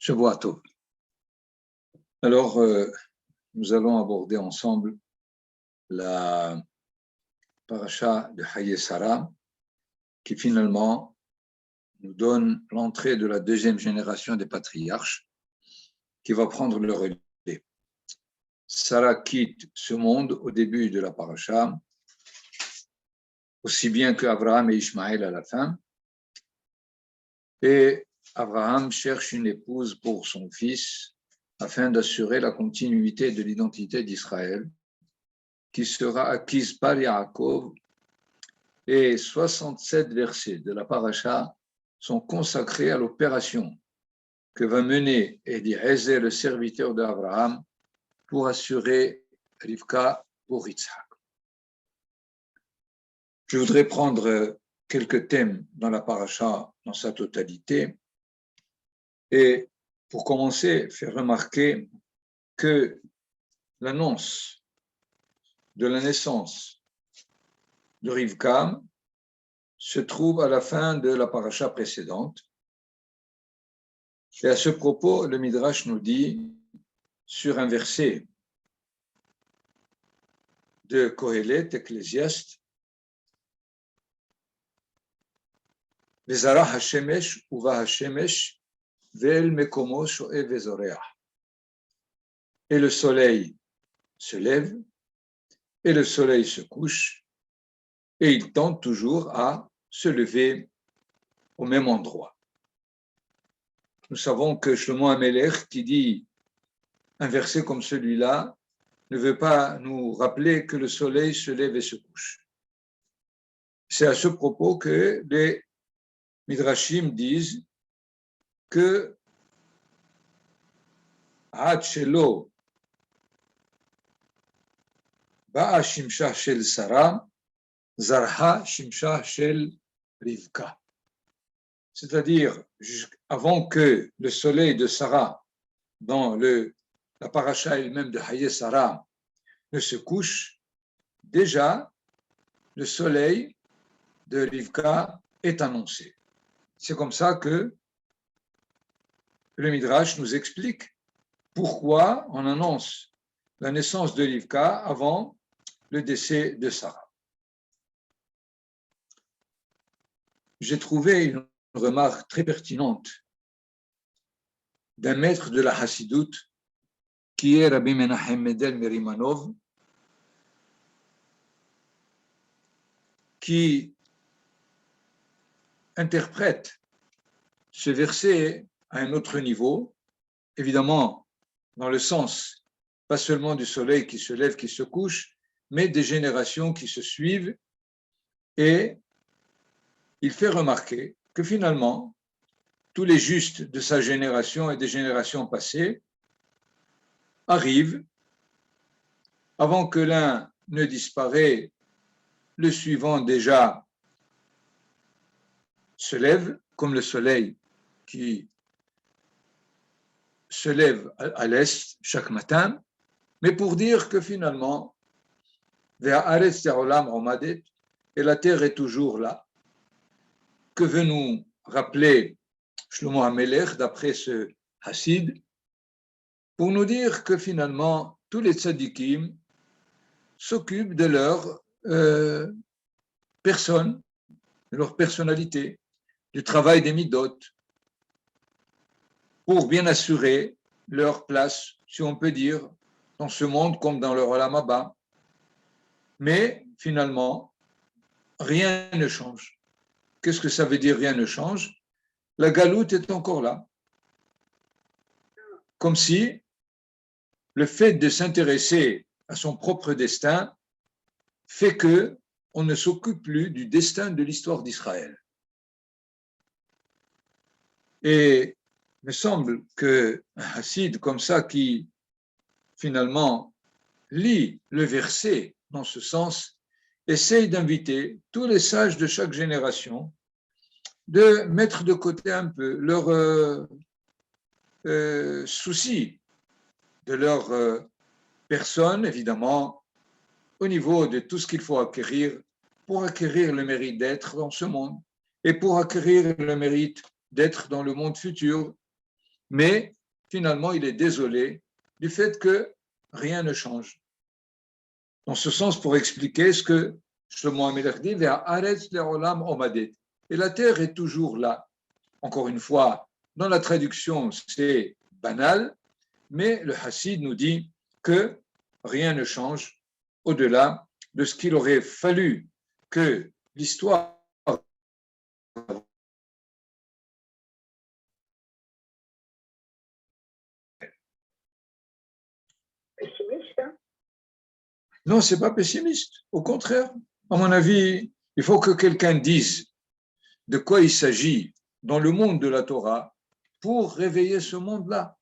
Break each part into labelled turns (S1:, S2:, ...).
S1: Shavua Tov. Alors, nous allons aborder ensemble la paracha de Haye Sarah, qui finalement nous donne l'entrée de la deuxième génération des patriarches, qui va prendre le relais. Sarah quitte ce monde au début de la paracha, aussi bien que Abraham et Ishmaël à la fin. Et Abraham cherche une épouse pour son fils afin d'assurer la continuité de l'identité d'Israël, qui sera acquise par Yaakov. Et 67 versets de la paracha sont consacrés à l'opération que va mener Eliezer, le serviteur d'Abraham, pour assurer Rivka pour Yitzhak. Je voudrais prendre quelques thèmes dans la paracha dans sa totalité et pour commencer, faire remarquer que l'annonce de la naissance de Rivka se trouve à la fin de la paracha précédente. Et à ce propos, le Midrash nous dit, sur un verset de Kohelet, Ecclésiaste, Vezara hashemesh uva hashemesh ve'el mekomo sho'e vezoreach. Et le soleil se lève, et le soleil se couche, et il tente toujours à se lever au même endroit. Nous savons que Shlomo HaMelech, qui dit un verset comme celui-là, ne veut pas nous rappeler que le soleil se lève et se couche. C'est à ce propos que les Midrashim disent que Ad shelo ba'a shimsha shel Sarah, zarha shimsha shel Rivka. C'est-à-dire, avant que le soleil de Sarah, dans la paracha elle-même de Haye Sarah, ne se couche, déjà, le soleil de Rivka est annoncé. C'est comme ça que le Midrash nous explique pourquoi on annonce la naissance de Rivka avant le décès de Sarah. J'ai trouvé une remarque très pertinente d'un maître de la Hassidoute qui est Rabbi Menachem Mendel Merimanov, qui interprète ce verset à un autre niveau, évidemment dans le sens pas seulement du soleil qui se lève, qui se couche, mais des générations qui se suivent, et il fait remarquer que finalement, tous les justes de sa génération et des générations passées arrivent, avant que l'un ne disparaît, le suivant déjà se lève, comme le soleil qui se lève à l'est chaque matin, mais pour dire que finalement, et la terre est toujours là, que veut nous rappeler Shlomo HaMelech d'après ce Hassid, pour nous dire que finalement, tous les tzadikim s'occupent de leur personne, de leur personnalité, du travail des midot, pour bien assurer leur place, si on peut dire, dans ce monde comme dans le Olam Haba. Mais finalement, rien ne change. Qu'est-ce que ça veut dire rien ne change? La galoute est encore là. Comme si le fait de s'intéresser à son propre destin fait qu'on ne s'occupe plus du destin de l'histoire d'Israël. Et il me semble qu'un Hassid comme ça qui finalement lit le verset dans ce sens, essaye d'inviter tous les sages de chaque génération de mettre de côté un peu leurs soucis de leur personne, évidemment, au niveau de tout ce qu'il faut acquérir pour acquérir le mérite d'être dans ce monde et pour acquérir le mérite d'être dans le monde futur. mais finalement, il est désolé du fait que rien ne change. Dans ce sens, pour expliquer ce que Shlomo HaMelech dit, et la terre est toujours là. Encore une fois, dans la traduction, c'est banal, mais le Hassid nous dit que rien ne change au-delà de ce qu'il aurait fallu que l'histoire
S2: pessimiste, hein?
S1: Non, c'est pas pessimiste. Au contraire, à mon avis, il faut que quelqu'un dise de quoi il s'agit dans le monde de la Torah pour réveiller ce monde-là.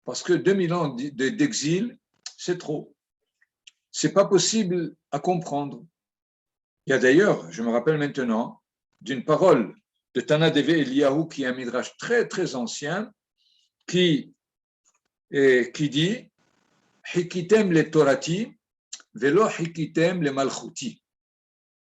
S1: Parce que 2000 ans d'exil, c'est trop. C'est pas possible à comprendre. Il y a d'ailleurs, je me rappelle maintenant, d'une parole de Tana Deve Eliyahu, qui est un midrash très très ancien, qui dit Hikitem le Torati, velo hikitem le Malchuti.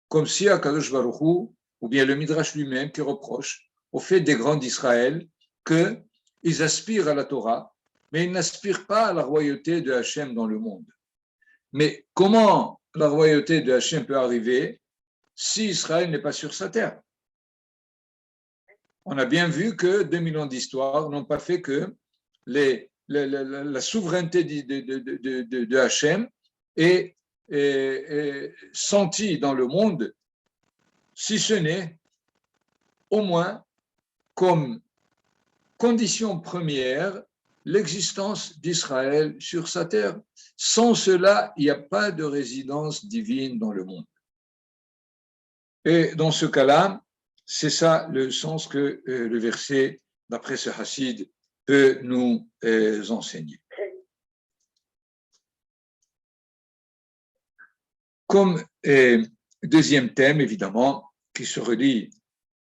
S1: Comme si Akadosh Baruch Hu, ou bien le midrash lui-même, qui reproche au fait des grands d'Israël qu'ils aspirent à la Torah, mais ils n'aspirent pas à la royauté de Hachem dans le monde. Mais comment la royauté de Hachem peut arriver si Israël n'est pas sur sa terre? On a bien vu que 2000 ans d'histoire n'ont pas fait que la souveraineté de Hachem est sentie dans le monde, si ce n'est au moins comme condition première l'existence d'Israël sur sa terre. Sans cela, il n'y a pas de résidence divine dans le monde. Et dans ce cas-là, c'est ça le sens que le verset, d'après ce Hassid, peut nous enseigner. Comme deuxième thème, évidemment, qui se relie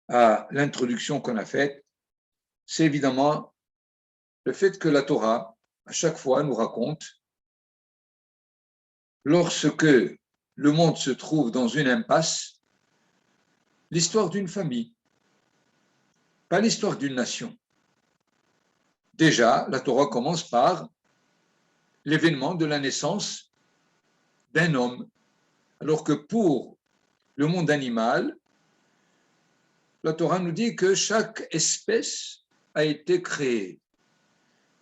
S1: à l'introduction qu'on a faite, c'est évidemment le fait que la Torah, à chaque fois, nous raconte, lorsque le monde se trouve dans une impasse, l'histoire d'une famille, pas l'histoire d'une nation. Déjà, la Torah commence par l'événement de la naissance d'un homme, alors que pour le monde animal, la Torah nous dit que chaque espèce a été créée.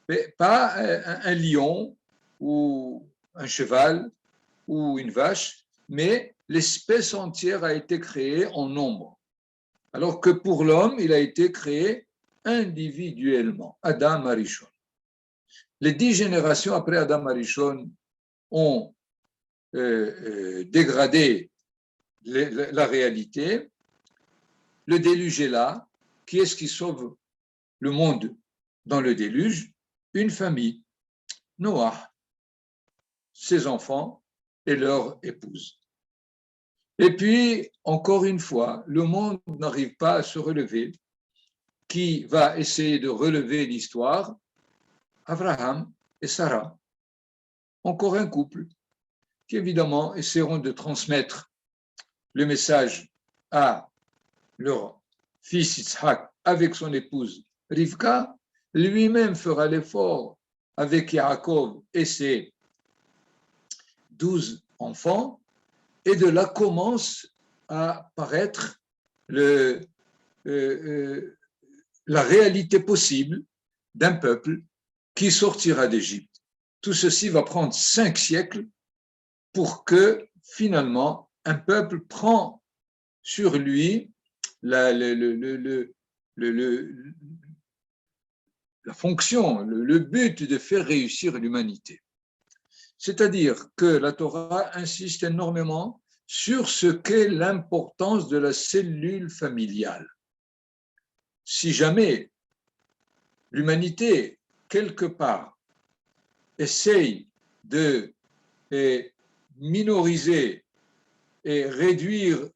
S1: Mais pas un lion ou un cheval ou une vache, mais l'espèce entière a été créée en nombre. Alors que pour l'homme, il a été créé individuellement, Adam Arishon. Les 10 générations après Adam Arishon ont dégradé la réalité. Le déluge est là. Qui est-ce qui sauve le monde dans le déluge? Une famille, Noah, ses enfants et leur épouse. Et puis, encore une fois, le monde n'arrive pas à se relever. Qui va essayer de relever l'histoire? Abraham et Sarah. Encore un couple qui, évidemment, essaieront de transmettre le message à leur fils Yitzhak avec son épouse Rivka. Lui-même fera l'effort avec Yaakov et ses 12 enfants, et de là commence à paraître la réalité possible d'un peuple qui sortira d'Égypte. Tout ceci va prendre 5 siècles pour que finalement un peuple prend sur lui la fonction, le but de faire réussir l'humanité. C'est-à-dire que la Torah insiste énormément sur ce qu'est l'importance de la cellule familiale. Si jamais l'humanité, quelque part, essaye de minoriser et réduire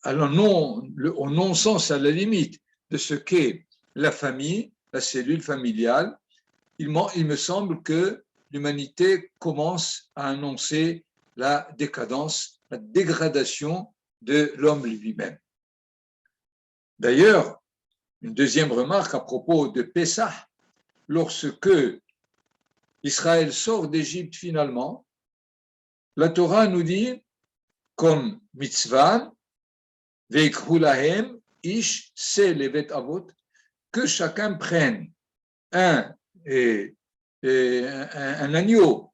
S1: au non-sens, à la limite de ce qu'est la famille, la cellule familiale, il me semble que l'humanité commence à annoncer la décadence, la dégradation de l'homme lui-même. D'ailleurs, une deuxième remarque à propos de Pessah, lorsque Israël sort d'Égypte finalement, la Torah nous dit, comme mitzvah, veikhu lahem ish se levet avot, que chacun prenne un agneau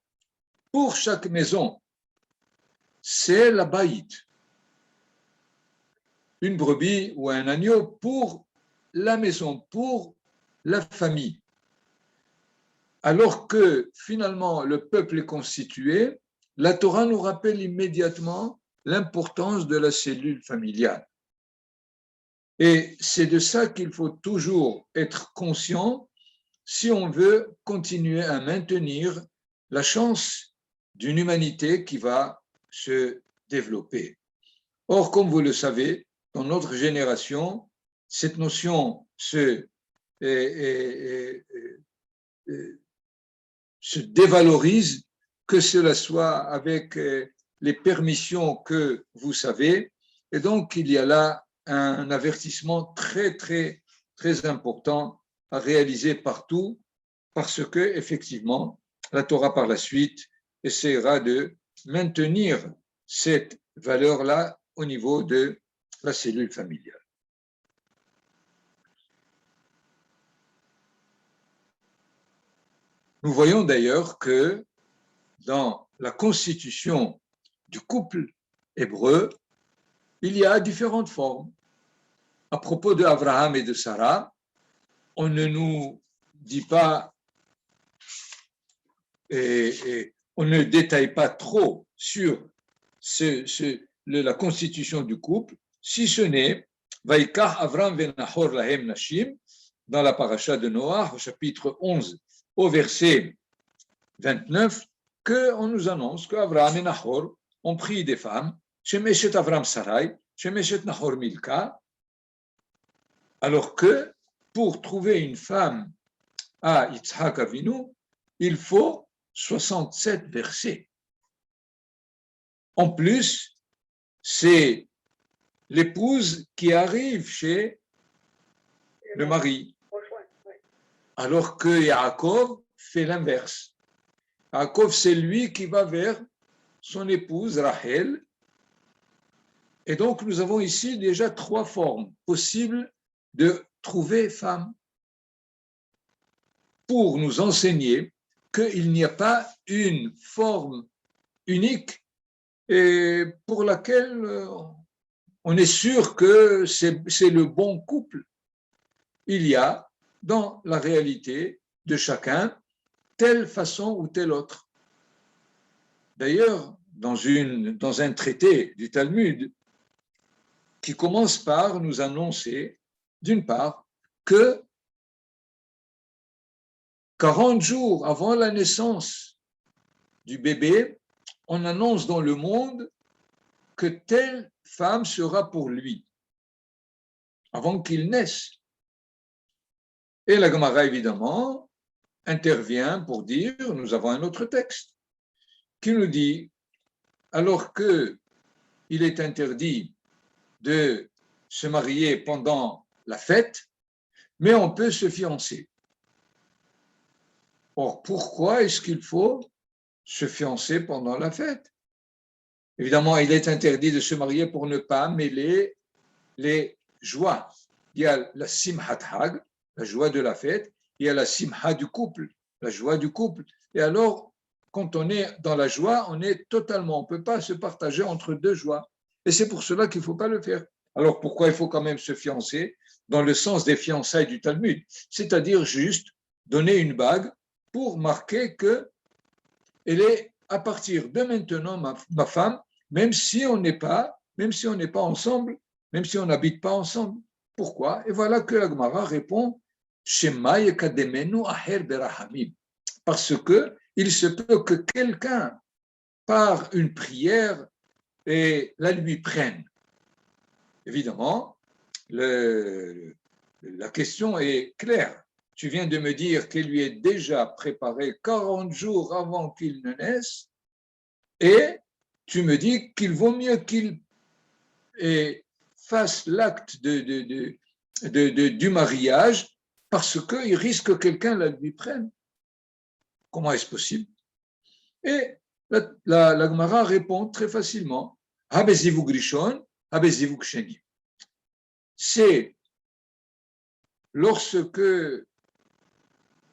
S1: pour chaque maison. C'est la baït. Une brebis ou un agneau pour la maison, pour la famille. Alors que finalement le peuple est constitué, la Torah nous rappelle immédiatement l'importance de la cellule familiale. Et c'est de ça qu'il faut toujours être conscient si on veut continuer à maintenir la chance d'une humanité qui va se développer. Or, comme vous le savez, dans notre génération, cette notion se dévalorise, que cela soit avec les permissions que vous savez. Et donc, il y a là un avertissement très, très, très important à réaliser partout, parce que, effectivement, la Torah, par la suite, essaiera de maintenir cette valeur-là au niveau de la cellule familiale. Nous voyons d'ailleurs que dans la constitution du couple hébreu, il y a différentes formes. À propos de Abraham et de Sarah, on ne nous dit pas et on ne détaille pas trop sur la constitution du couple, si ce n'est Vaikach Avram venachor lahem nashim, dans la paracha de Noach, au chapitre 11, au verset 29, qu'on nous annonce qu'Avraham et Nahor ont pris des femmes, Shemeshet Avram Sarai, Shemeshet Nahor Milka, alors que pour trouver une femme à Yitzhak Avinu, il faut 67 versets. En plus, c'est l'épouse qui arrive chez le mari, alors que Yaakov fait l'inverse. Yaakov, c'est lui qui va vers son épouse Rachel. Et donc, nous avons ici déjà 3 formes possibles de trouver femme pour nous enseigner qu'il n'y a pas une forme unique et pour laquelle on est sûr que c'est le bon couple. Il y a dans la réalité de chacun telle façon ou telle autre. D'ailleurs, dans un traité du Talmud qui commence par nous annoncer, d'une part, que 40 jours avant la naissance du bébé, on annonce dans le monde que telle femme sera pour lui, avant qu'il naisse. Et la Gemara, évidemment, intervient pour dire, nous avons un autre texte qui nous dit, alors qu'il est interdit de se marier pendant la fête, mais on peut se fiancer. Or, pourquoi est-ce qu'il faut se fiancer pendant la fête? Évidemment, il est interdit de se marier pour ne pas mêler les joies. Il y a la simhat hag, la joie de la fête, il y a la simha du couple, la joie du couple. Et alors, quand on est dans la joie, on ne peut pas se partager entre 2 joies. Et c'est pour cela qu'il ne faut pas le faire. Alors, pourquoi il faut quand même se fiancer? Dans le sens des fiançailles du Talmud, c'est-à-dire juste donner une bague pour marquer qu'elle est à partir de maintenant ma femme, même si on n'est pas ensemble, même si on n'habite pas ensemble. Pourquoi? Et voilà que la Gemara répond Shema yekademenu aher berahamim, parce que il se peut que quelqu'un, par une prière, et la lui prenne. Évidemment, la question est claire. Tu viens de me dire qu'il lui est déjà préparé 40 jours avant qu'il ne naisse, et tu me dis qu'il vaut mieux qu'il fasse l'acte du mariage parce qu'il risque que quelqu'un la lui prenne. Comment est-ce possible? Et la Gemara répond très facilement, Habezivuk Rishon, Habezivuk Sheni. C'est lorsque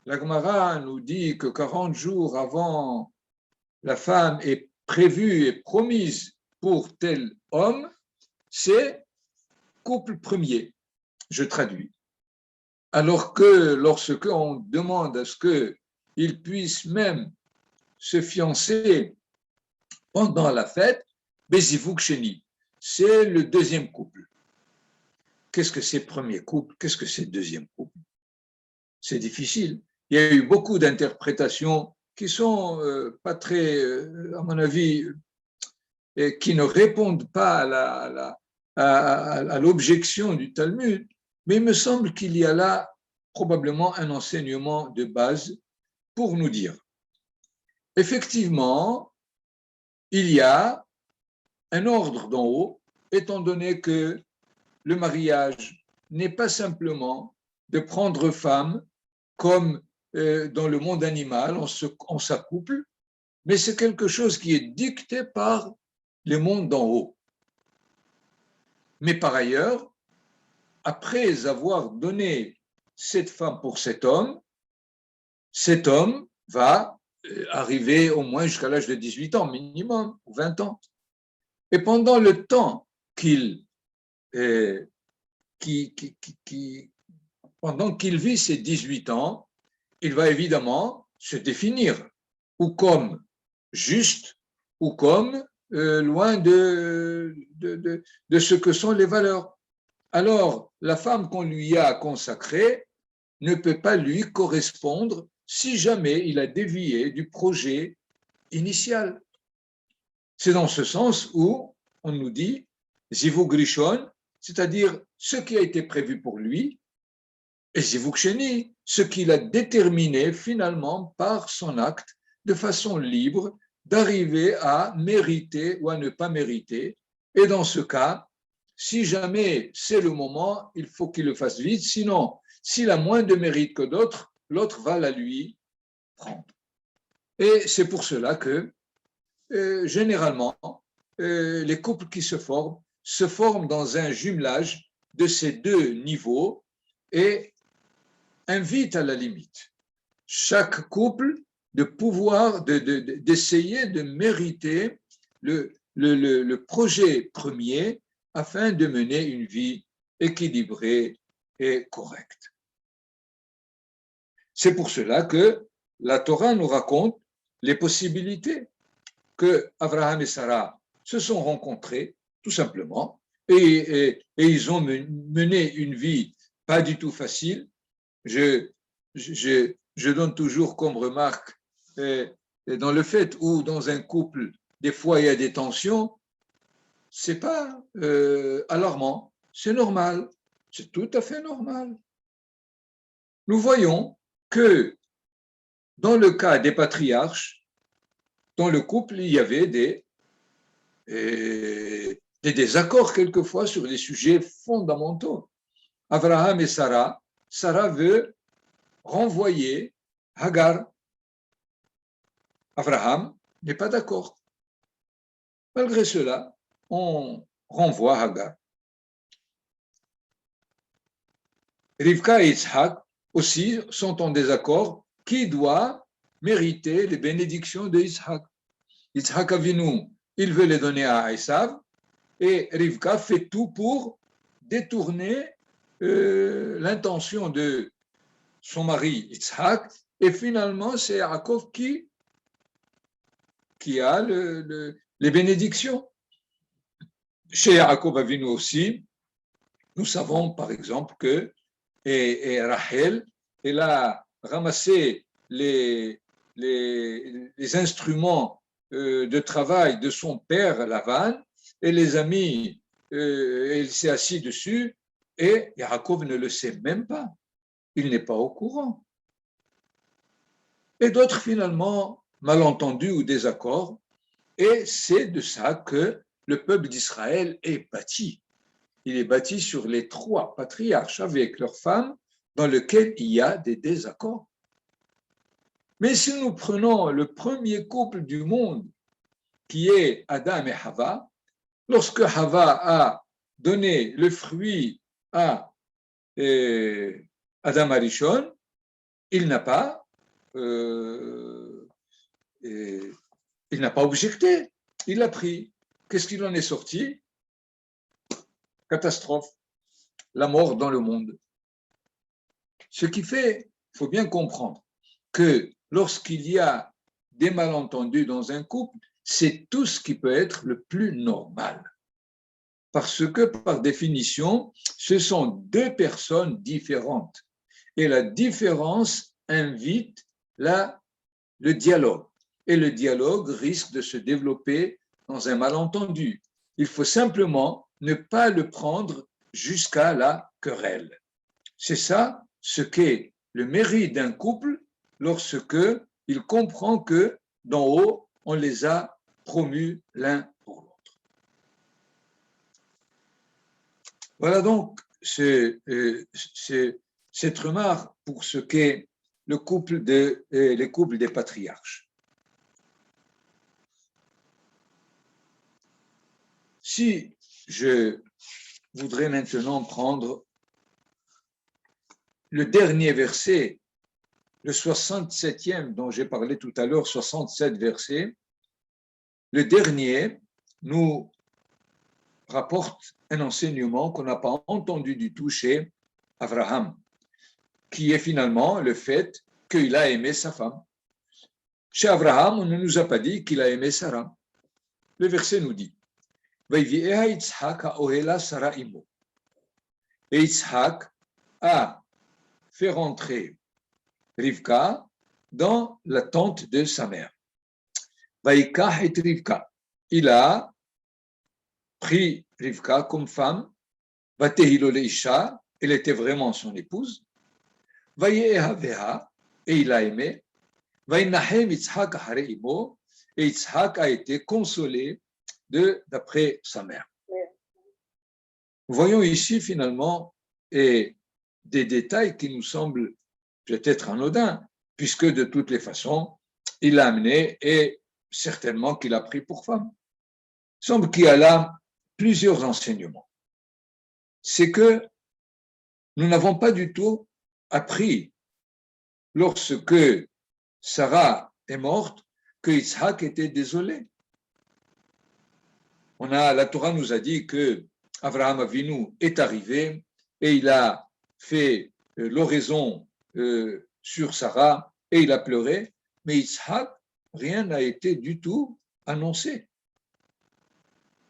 S1: la Gemara nous dit que 40 jours avant, la femme est prévue et promise pour tel homme, c'est couple premier. Je traduis. Alors que lorsque on demande à ce qu'il puisse même se fiancer pendant la fête, Bezivuk Sheni, c'est le deuxième couple. Qu'est-ce que c'est premier couple? Qu'est-ce que c'est deuxième couple? C'est difficile. Il y a eu beaucoup d'interprétations qui sont pas très, à mon avis, qui ne répondent pas à l'objection du Talmud, mais il me semble qu'il y a là probablement un enseignement de base pour nous dire. Effectivement, il y a un ordre d'en haut, étant donné que le mariage n'est pas simplement de prendre femme comme dans le monde animal, on s'accouple, mais c'est quelque chose qui est dicté par le monde d'en haut. Mais par ailleurs, après avoir donné cette femme pour cet homme va arriver au moins jusqu'à l'âge de 18 ans minimum, ou 20 ans. Et pendant le temps pendant qu'il vit ses 18 ans, il va évidemment se définir ou comme juste ou comme loin de ce que sont les valeurs. Alors, la femme qu'on lui a consacrée ne peut pas lui correspondre si jamais il a dévié du projet initial. C'est dans ce sens où on nous dit Zivuk Rishon, c'est-à-dire ce qui a été prévu pour lui, et Zivuk Sheni, ce qu'il a déterminé finalement par son acte de façon libre d'arriver à mériter ou à ne pas mériter. Et dans ce cas, si jamais c'est le moment, il faut qu'il le fasse vite, sinon, s'il a moins de mérite que d'autres, l'autre va la lui prendre. Et c'est pour cela que, généralement, les couples qui se forment dans un jumelage de ces deux niveaux et invitent à la limite chaque couple de pouvoir, d'essayer de mériter le projet premier afin de mener une vie équilibrée et correcte. C'est pour cela que la Torah nous raconte les possibilités que Abraham et Sarah se sont rencontrés, tout simplement, et ils ont mené une vie pas du tout facile. Je donne toujours comme remarque dans le fait où dans un couple, des fois il y a des tensions, c'est pas alarmant, c'est normal, c'est tout à fait normal. Nous voyons que dans le cas des patriarches, dans le couple, il y avait des désaccords quelquefois sur des sujets fondamentaux. Abraham et Sarah veut renvoyer Hagar. Abraham n'est pas d'accord. Malgré cela, on renvoie Hagar. Rivka et Yitzhak aussi sont en désaccord. Qui doit mériter les bénédictions de Yitzhak? Yitzhak Avinu, il veut les donner à Esav et Rivka fait tout pour détourner l'intention de son mari Yitzhak et finalement c'est Yaakov qui a les bénédictions. Chez Yaakov Avinu aussi, nous savons par exemple que et Rachel, elle a ramassé les instruments de travail de son père Lavan et les a mis, elle s'est assise dessus et Yaakov ne le sait même pas, il n'est pas au courant. Et d'autres finalement malentendus ou désaccords, et c'est de ça que le peuple d'Israël est bâti. il est bâti sur les 3 patriarches avec leurs femmes dans lesquels il y a des désaccords. Mais si nous prenons le premier couple du monde, qui est Adam et Hava, lorsque Hava a donné le fruit à Adam Arishon, il n'a pas objecté, il l'a pris. Qu'est-ce qu'il en est sorti? Catastrophe, la mort dans le monde. Ce qui fait, il faut bien comprendre que lorsqu'il y a des malentendus dans un couple, c'est tout ce qui peut être le plus normal. Parce que, par définition, ce sont 2 personnes différentes. Et la différence invite le dialogue. Et le dialogue risque de se développer dans un malentendu. Il faut simplement ne pas le prendre jusqu'à la querelle. C'est ça ce qu'est le mérite d'un couple lorsque il comprend que d'en haut, on les a promus l'un pour l'autre. Voilà donc cette remarque pour ce qu'est les couples des patriarches. Si je voudrais maintenant prendre le dernier verset, le 67e dont j'ai parlé tout à l'heure, 67 versets, le dernier nous rapporte un enseignement qu'on n'a pas entendu du tout chez Abraham, qui est finalement le fait qu'il a aimé sa femme. Chez Abraham, on ne nous a pas dit qu'il a aimé Sarah. Le verset nous dit et Yitzhak a fait rentrer Rivka dans la tente de sa mère. Vaikach et Rivka. Il a pris Rivka comme femme. Vatehilo leisha, elle était vraiment son épouse. Vayehaveha, et il a aimé. Vainahem Yitzhak hare imo, et Yitzhak a été consolé d'après sa mère. Nous voyons ici finalement des détails qui nous semblent peut-être anodins, puisque de toutes les façons, il l'a amené et certainement qu'il a pris pour femme. Il semble qu'il y a là plusieurs enseignements. C'est que nous n'avons pas du tout appris, lorsque Sarah est morte, que Yitzhak était désolé. La Torah nous a dit que Abraham Avinu est arrivé et il a fait l'oraison sur Sarah et il a pleuré, mais Yitzhak, rien n'a été du tout annoncé.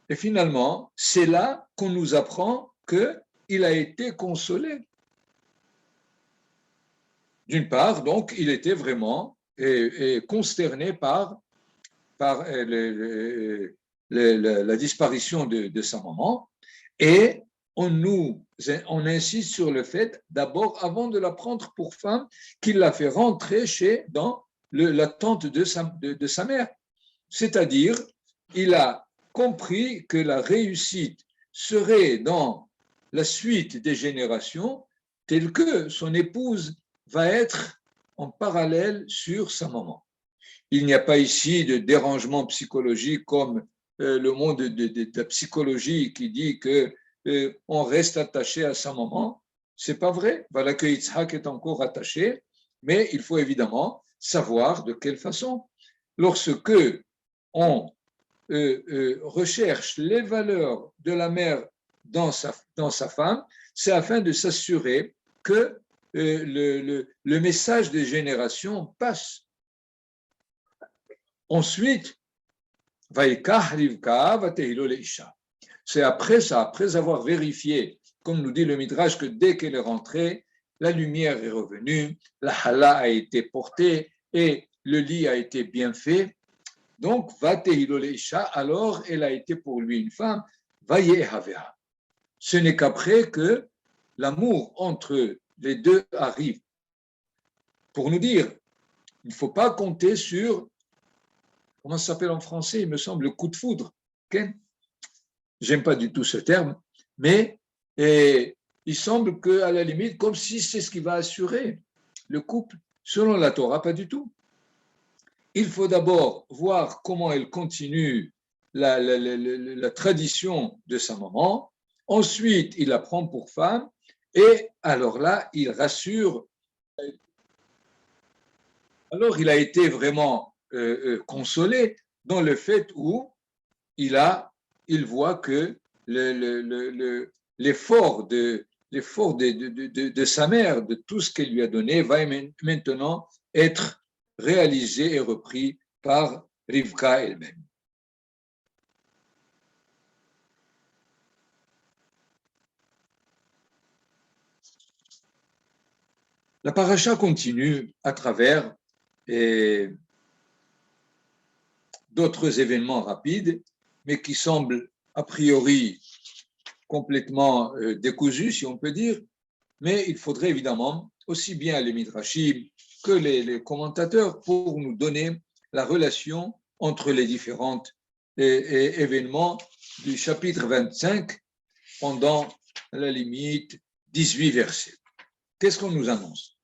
S1: Et finalement, c'est là qu'on nous apprend qu'il a été consolé. D'une part, donc, il était vraiment consterné par la disparition de sa maman, et on insiste sur le fait, d'abord, avant de la prendre pour femme, qu'il l'a fait rentrer dans la tente de sa mère. C'est-à-dire, il a compris que la réussite serait dans la suite des générations, telle que son épouse va être en parallèle sur sa maman. Il n'y a pas ici de dérangement psychologique comme le monde de la psychologie qui dit qu'on reste attaché à sa maman. Ce n'est pas vrai. Voilà que Yitzhak est encore attaché, mais il faut évidemment savoir de quelle façon. Lorsque on recherche les valeurs de la mère dans sa femme, c'est afin de s'assurer que le message des générations passe. Ensuite, c'est après ça, après avoir vérifié, comme nous dit le Midrash, que dès qu'elle est rentrée, la lumière est revenue, la hala a été portée et le lit a été bien fait. Donc, alors elle a été pour lui une femme. Ce n'est qu'après que l'amour entre les deux arrive. Pour nous dire, il ne faut pas compter sur, comment ça s'appelle en français, il me semble, le coup de foudre. Okay? J'aime pas du tout ce terme, mais Et il semble qu'à la limite, comme si c'est ce qui va assurer le couple, selon la Torah, pas du tout. Il faut d'abord voir comment elle continue la tradition de sa maman. Ensuite, il la prend pour femme. Et alors là, il rassure. Alors, il a été vraiment consolé dans le fait où il voit que l'effort de sa mère, de tout ce qu'elle lui a donné, va maintenant être réalisé et repris par Rivka elle-même. La paracha continue à travers d'autres événements rapides, mais qui semblent a priori complètement décousus, si on peut dire, mais il faudrait évidemment aussi bien les midrashim que les commentateurs pour nous donner la relation entre les différents événements du chapitre 25 pendant à la limite 18 versets. Qu'est-ce qu'on nous annonce?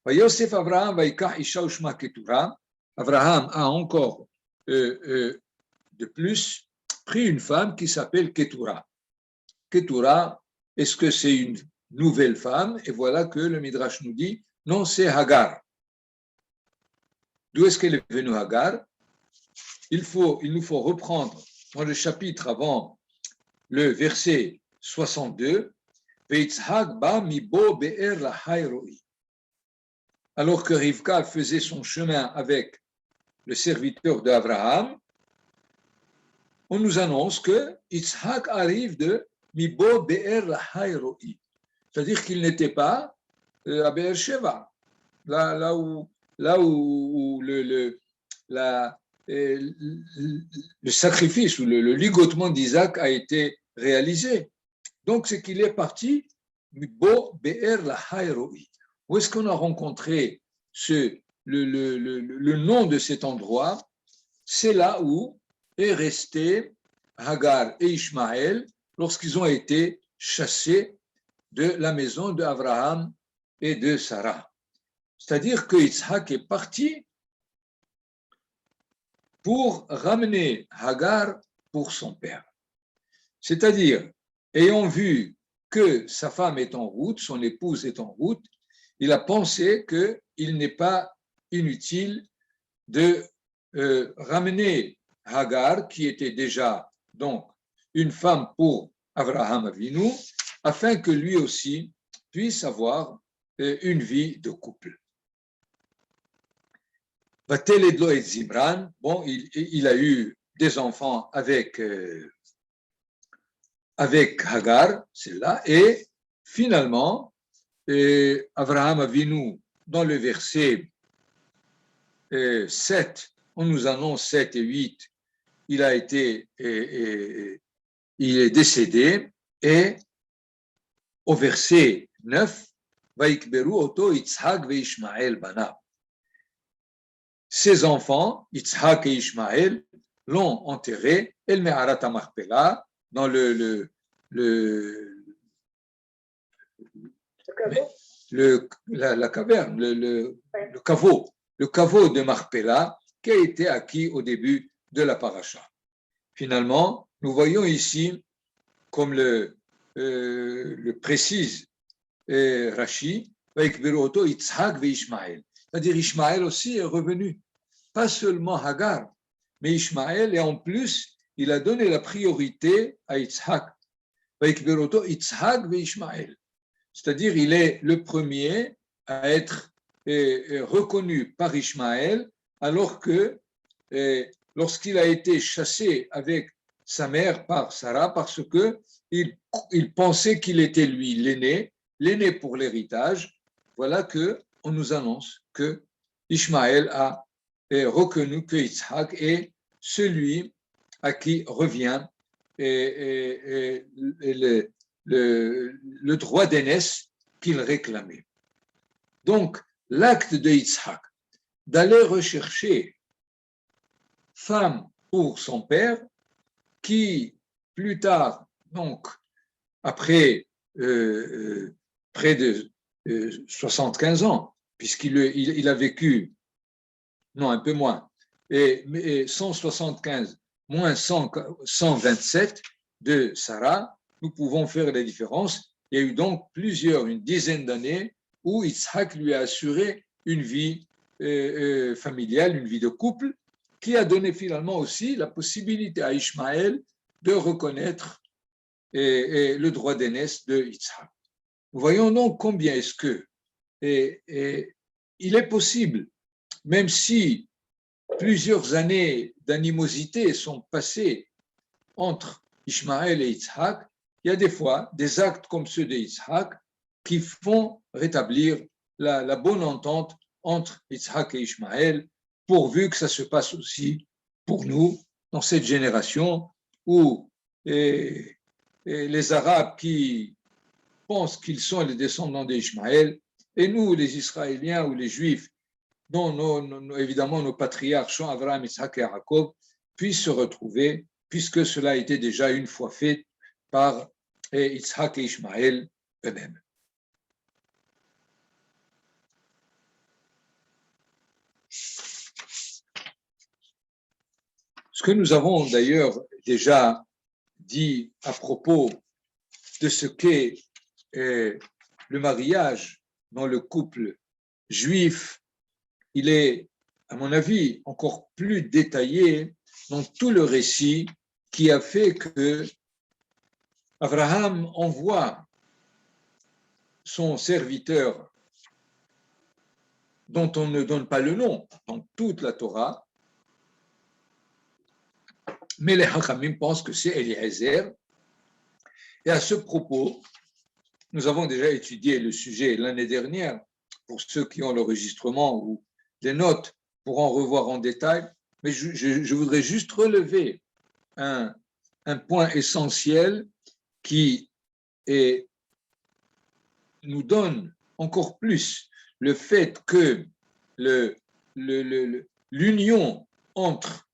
S1: Yosef Abraham vaikach isha ushma ketura. Abraham a encore de plus pris une femme qui s'appelle Ketura. Ketura, est-ce que c'est une nouvelle femme? Et voilà que le Midrash nous dit, non, c'est Hagar. D'où est-ce qu'elle est venue Hagar? Il nous faut reprendre dans le chapitre avant le verset 62, alors que Rivka faisait son chemin avec le serviteur d'Abraham, on nous annonce que Yitzhak arrive de Mibo Be'er Lahairoi, c'est-à-dire qu'il n'était pas à Be'er Sheva, là où le sacrifice ou le ligotement d'Isaac a été réalisé. Donc, c'est qu'il est parti Mibo Be'er Lahairoi. Où est-ce qu'on a rencontré le nom de cet endroit? C'est là où est resté Hagar et Ishmaël lorsqu'ils ont été chassés de la maison d'Abraham et de Sarah. C'est-à-dire que Yitzhak est parti pour ramener Hagar pour son père. C'est-à-dire, ayant vu que sa femme est en route, son épouse est en route, il a pensé qu'il n'est pas inutile de ramener Hagar, qui était déjà donc une femme pour Abraham Avinu, afin que lui aussi puisse avoir une vie de couple. Vateledlo et Zimran, bon, il a eu des enfants avec Hagar, celle-là, et finalement, Abraham Avinu, dans le verset 7, on nous annonce 7 et 8, il est décédé, et au verset 9, Vaikberu oto Yitzhak ve Ishmael banav. Ses enfants, Yitzhak et Ishmael, l'ont enterré, El Me'arat HaMachpelah, dans la caverne, le caveau de Marpella qui a été acquis au début de la paracha. Finalement, nous voyons ici, comme le précise Rashi, c'est-à-dire Ishmaël aussi est revenu, pas seulement Hagar, mais Ishmaël, et en plus, il a donné la priorité à Yitzhak. C'est-à-dire, il est le premier à être reconnu par Ishmaël, alors que lorsqu'il a été chassé avec sa mère par Sarah, parce qu'il pensait qu'il était lui l'aîné pour l'héritage, voilà qu'on nous annonce que Ishmaël a reconnu que Yitzhak est celui à qui revient le droit d'aînesse qu'il réclamait. Donc, l'acte de Yitzhak d'aller rechercher femme pour son père, qui plus tard, donc après près de 75 ans, puisqu'il a vécu, non, un peu moins, mais 175 moins 127 de Sarah, nous pouvons faire la différence. Il y a eu donc une dizaine d'années où Yitzhak lui a assuré une vie familiale, une vie de couple, qui a donné finalement aussi la possibilité à Ishmaël de reconnaître le droit d'aînesse de Yitzhak. Nous voyons donc combien est-ce que il est possible, même si plusieurs années d'animosité sont passées entre Ishmaël et Yitzhak, il y a des fois des actes comme ceux de Yitzhak qui font rétablir la bonne entente entre Yitzhak et Ishmaël, pourvu que ça se passe aussi pour nous dans cette génération où les Arabes qui pensent qu'ils sont les descendants d'Ishmaël et nous, les Israéliens ou les Juifs, dont évidemment nos patriarches sont Abraham, Isaac et Jacob, puissent se retrouver, puisque cela a été déjà une fois fait par Isaac et Ishmaël eux-mêmes. Ce que nous avons d'ailleurs déjà dit à propos de ce qu'est le mariage dans le couple juif, il est, à mon avis, encore plus détaillé dans tout le récit qui a fait que Abraham envoie son serviteur, dont on ne donne pas le nom dans toute la Torah, mais les Hachamim pensent que c'est Eliezer. Et à ce propos, nous avons déjà étudié le sujet l'année dernière. Pour ceux qui ont l'enregistrement ou des notes pourront revoir en détail, mais je voudrais juste relever un point essentiel qui nous donne encore plus le fait que l'union entre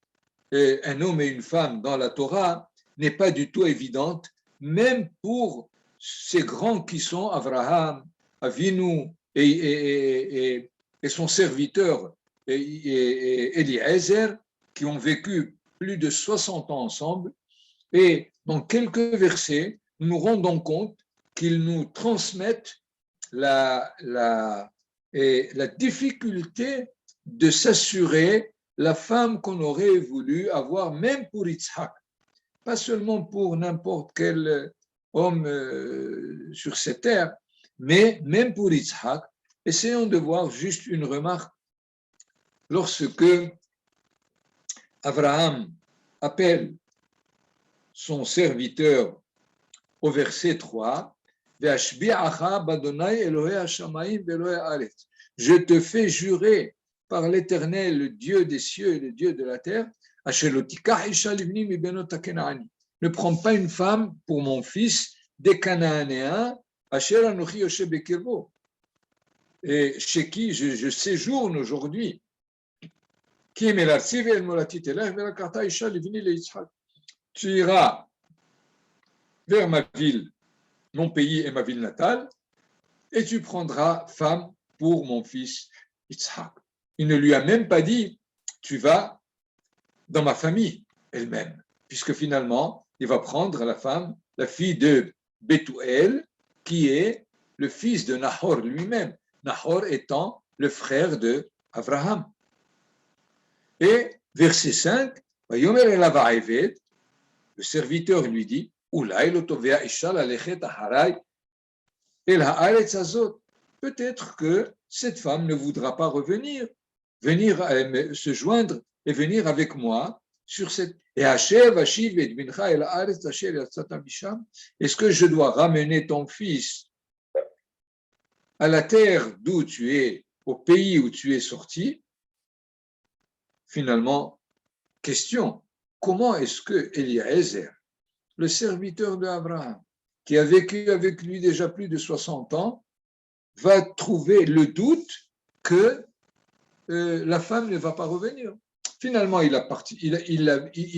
S1: un homme et une femme dans la Torah n'est pas du tout évidente, même pour ces grands qui sont Abraham, Avinu et son serviteur Eliezer, qui ont vécu plus de 60 ans ensemble. Et dans quelques versets, nous nous rendons compte qu'ils nous transmettent la difficulté de s'assurer la femme qu'on aurait voulu avoir, même pour Yitzhak, pas seulement pour n'importe quel homme sur cette terre, mais même pour Yitzhak. Essayons de voir juste une remarque. Lorsque Abraham appelle son serviteur au verset 3, je te fais jurer par l'Éternel, le Dieu des cieux et le Dieu de la terre, ne prends pas une femme pour mon fils des Cananéens, et chez qui je séjourne aujourd'hui. Tu iras vers ma ville, mon pays et ma ville natale, et tu prendras femme pour mon fils Yitzhak. Il ne lui a même pas dit, tu vas dans ma famille elle-même, puisque finalement, il va prendre la femme, la fille de Bethuel, qui est le fils de Nahor lui-même, Nahor étant le frère de Abraham. Et verset 5, le serviteur lui dit, peut-être que cette femme ne voudra pas venir se joindre et venir avec moi sur cette. Est-ce que je dois ramener ton fils à la terre d'où tu es, au pays où tu es sorti? Finalement, question, comment est-ce que Eliezer, le serviteur d'Abraham, qui a vécu avec lui déjà plus de 60 ans, va trouver le doute que la femme ne va pas revenir? Finalement, il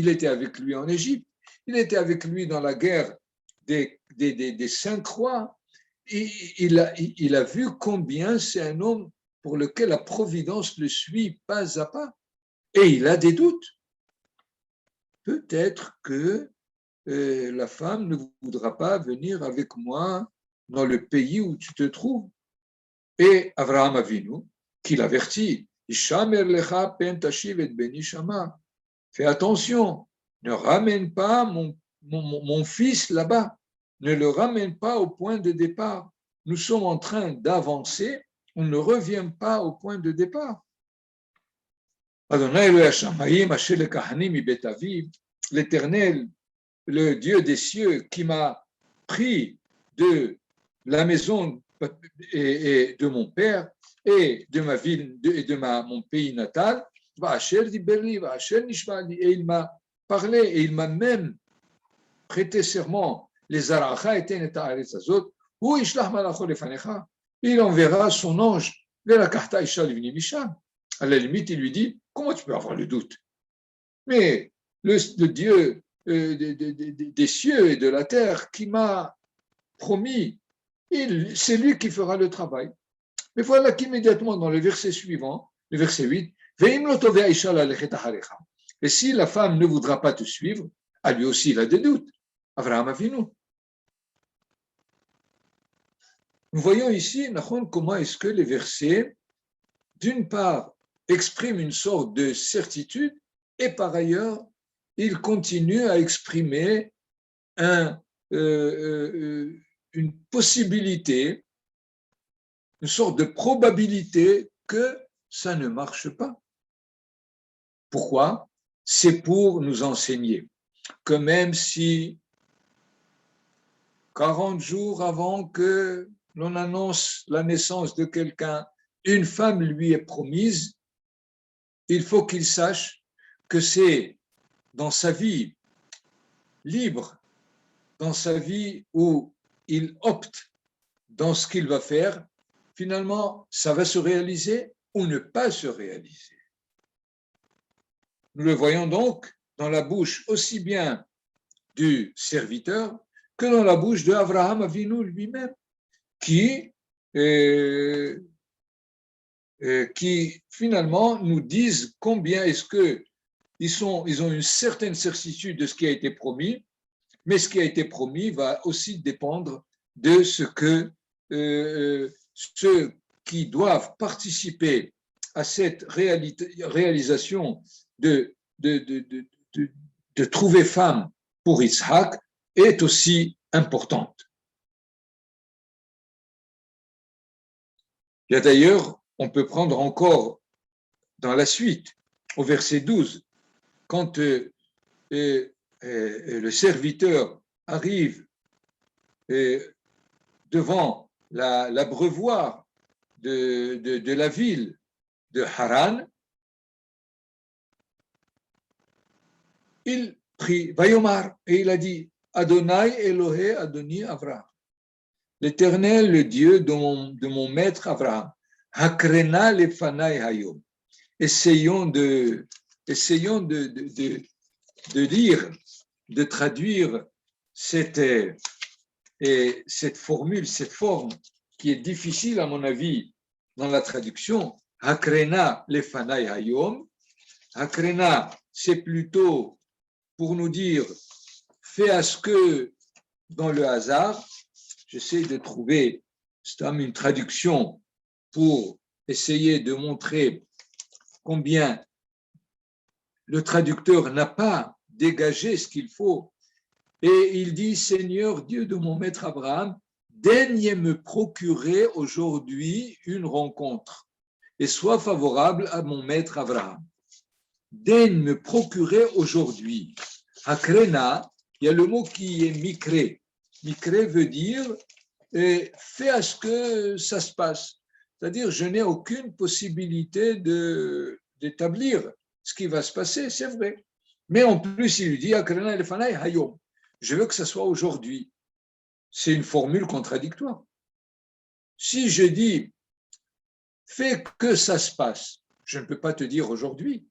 S1: était avec lui en Égypte, il était avec lui dans la guerre des 5 rois, il a vu combien c'est un homme pour lequel la providence le suit pas à pas. Et il a des doutes. Peut-être que la femme ne voudra pas venir avec moi dans le pays où tu te trouves. Et Abraham Avinu, qui l'avertit, fais attention, ne ramène pas mon fils là-bas, ne le ramène pas au point de départ. Nous sommes en train d'avancer, on ne revient pas au point de départ. L'Éternel, le Dieu des cieux, qui m'a pris de la maison et de mon père et de ma ville et de mon pays natal, et il m'a parlé et il m'a même prêté serment. Les aracha étaient azot, ou ishlach malacho lefanecha, il enverra son ange vers la karta isha livni misham. À la limite, il lui dit, comment tu peux avoir le doute? Mais le Dieu des cieux et de la terre qui m'a promis, c'est lui qui fera le travail. Mais voilà qu'immédiatement dans le verset suivant, le verset 8, et si la femme ne voudra pas te suivre, à lui aussi il a des doutes. Abraham Avinu. Nous voyons ici, comment est-ce que les versets, d'une part, expriment une sorte de certitude, et par ailleurs, ils continuent à exprimer une possibilité, une sorte de probabilité que ça ne marche pas. Pourquoi? C'est pour nous enseigner que même si 40 jours avant que l'on annonce la naissance de quelqu'un, une femme lui est promise, il faut qu'il sache que c'est dans sa vie libre, dans sa vie où il opte dans ce qu'il va faire, finalement, ça va se réaliser ou ne pas se réaliser. Nous le voyons donc dans la bouche aussi bien du serviteur que dans la bouche de Abraham Avinu lui-même, qui finalement nous disent combien est-ce qu'ils ont une certaine certitude de ce qui a été promis, mais ce qui a été promis va aussi dépendre de ce que ceux qui doivent participer à cette réalisation de trouver femme pour Yitzhak est aussi importante. Il y a d'ailleurs, on peut prendre encore dans la suite, au verset 12, quand le serviteur arrive devant l'abreuvoir de la ville de Haran, il prie, Vayomar, et il a dit, Adonai Elohé Adoni Avraham, l'Éternel, le Dieu de mon maître Abraham, Hakrena lefanai hayom. Essayons de lire, de traduire cette formule, cette forme qui est difficile à mon avis dans la traduction. Hakrena lefanai hayom. Hakrena, c'est plutôt pour nous dire fais à ce que dans le hasard. J'essaie de trouver une traduction pour essayer de montrer combien le traducteur n'a pas dégagé ce qu'il faut. Et il dit, Seigneur Dieu de mon maître Abraham, daigne me procurer aujourd'hui une rencontre et sois favorable à mon maître Abraham. Daigne me procurer aujourd'hui. Hakrena, il y a le mot qui est mikré. Mikré veut dire fais à ce que ça se passe. C'est-à-dire, je n'ai aucune possibilité d'établir ce qui va se passer, c'est vrai. Mais en plus, il lui dit, je veux que ça soit aujourd'hui. C'est une formule contradictoire. Si je dis, fais que ça se passe, je ne peux pas te dire aujourd'hui,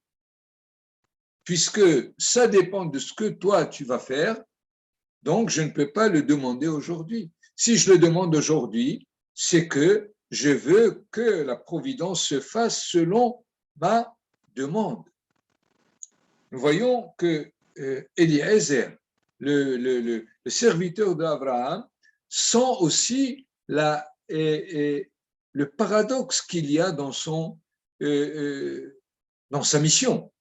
S1: puisque ça dépend de ce que toi tu vas faire, Donc, je ne peux pas le demander aujourd'hui. Si je le demande aujourd'hui, c'est que je veux que la providence se fasse selon ma demande. Nous voyons que Eliezer, le serviteur d'Abraham, sent aussi le paradoxe qu'il y a dans sa mission,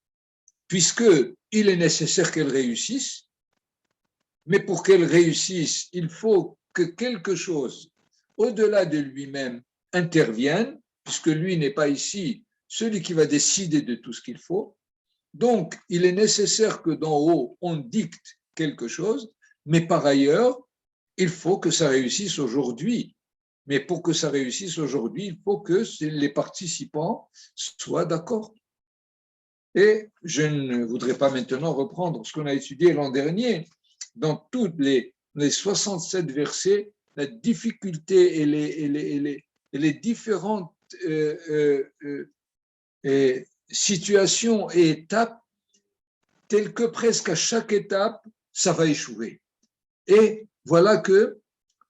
S1: puisqu'il est nécessaire qu'elle réussisse, mais pour qu'elle réussisse, il faut que quelque chose au-delà de lui-même intervienne, puisque lui n'est pas ici celui qui va décider de tout ce qu'il faut. Donc, il est nécessaire que d'en haut, on dicte quelque chose, mais par ailleurs, il faut que ça réussisse aujourd'hui. Mais pour que ça réussisse aujourd'hui, il faut que les participants soient d'accord. Et je ne voudrais pas maintenant reprendre ce qu'on a étudié l'an dernier. Dans tous les 67 versets, la difficulté et les différentes situations et étapes, telles que presque à chaque étape, ça va échouer. Et voilà que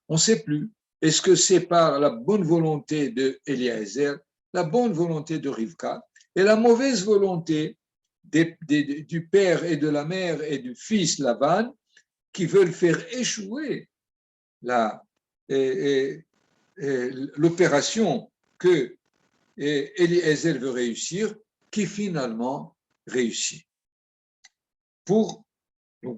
S1: on ne sait plus. Est-ce que c'est par la bonne volonté de Eliezer, la bonne volonté de Rivka et la mauvaise volonté du père et de la mère et du fils Lavan qui veulent faire échouer l'opération que Eliezer veut réussir, qui finalement réussit. Pour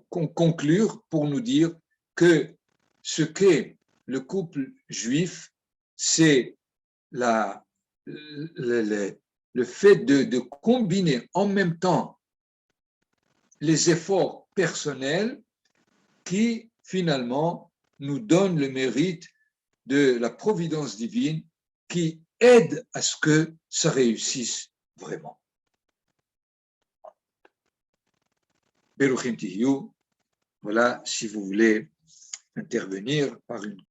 S1: conclure, pour nous dire que ce qu'est le couple juif, c'est le fait de combiner en même temps les efforts personnels qui finalement nous donnent le mérite de la providence divine qui aide à ce que ça réussisse vraiment. Beruchim Tihiyu, voilà, si vous voulez intervenir par une